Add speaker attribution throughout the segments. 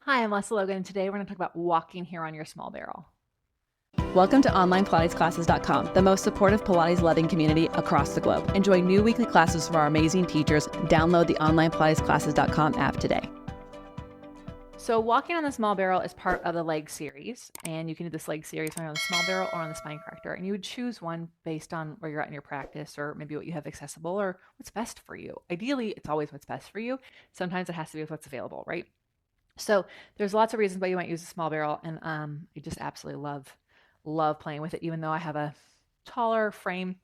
Speaker 1: Hi, I'm Lesley Logan, and today we're going to talk about walking here on your small barrel.
Speaker 2: Welcome to OnlinePilatesClasses.com, the most supportive Pilates-loving community across the globe. Enjoy new weekly classes from our amazing teachers. Download the OnlinePilatesClasses.com app today.
Speaker 1: So walking on the small barrel is part of the leg series, and you can do this leg series on the small barrel or on the Spine Corrector, and you would choose one based on where you're at in your practice or maybe what you have accessible or what's best for you. Ideally, it's always what's best for you. Sometimes it has to be with what's available, right? So there's lots of reasons why you might use a small barrel, and I just absolutely love playing with it. Even though I have a taller frame,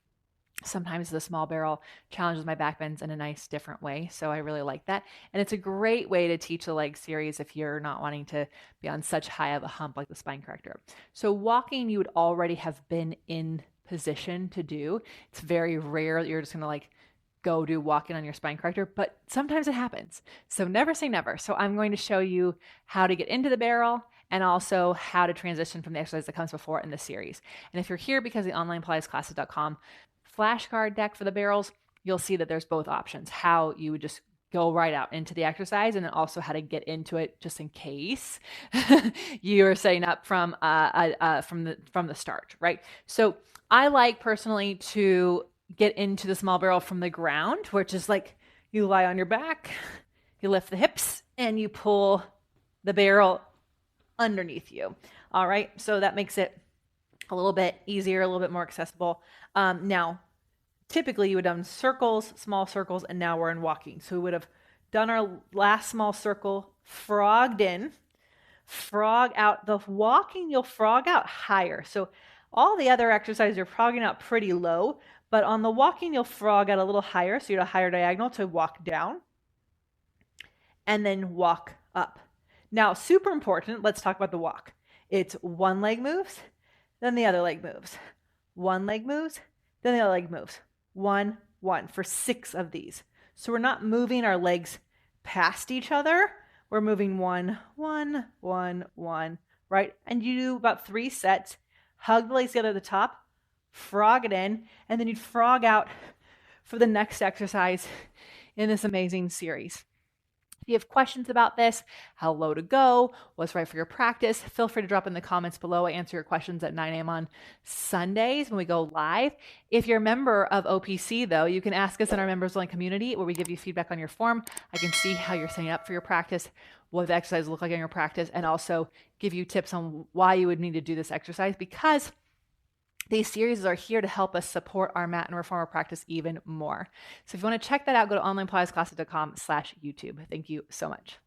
Speaker 1: sometimes the small barrel challenges my back bends in a nice different way. So I really like that. And it's a great way to teach the leg series if you're not wanting to be on such high of a hump like the Spine Corrector. So walking, you would already have been in position to do. It's very rare that you're just going to go do walking on your Spine Corrector, but sometimes it happens. So never say never. So I'm going to show you how to get into the barrel and also how to transition from the exercise that comes before in the series. And if you're here because of the OnlinePilatesClasses.com flashcard deck for the barrels, you'll see that there's both options, how you would just go right out into the exercise, and then also how to get into it just in case you're setting up from the start, right? So I like personally to get into the small barrel from the ground, which is like you lie on your back, you lift the hips, and you pull the barrel underneath you. All right, so that makes it a little bit easier, a little bit more accessible. Now, typically you would have done circles, small circles, and now we're in walking. So we would have done our last small circle, frogged in, frog out. The walking, you'll frog out higher. So all the other exercises, you're frogging out pretty low, but on the walking, you'll frog out a little higher. So you're at a higher diagonal to walk down and then walk up. Now, super important, let's talk about the walk. It's one leg moves, then the other leg moves. One leg moves, then the other leg moves. One, one, for 6 of these. So we're not moving our legs past each other. We're moving one, one, one, one, right? And you do about 3 sets. Hug the legs together at the top, frog it in, and then you'd frog out for the next exercise in this amazing series. If you have questions about this, how low to go, what's right for your practice, feel free to drop in the comments below. I answer your questions at 9 a.m. on Sundays when we go live. If you're a member of OPC, though, you can ask us in our members only community where we give you feedback on your form. I can see how you're setting up for your practice, what the exercises look like in your practice, and also give you tips on why you would need to do this exercise, because these series are here to help us support our mat and reformer practice even more. So if you want to check that out, go to onlinepilatesclasses.com/YouTube. Thank you so much.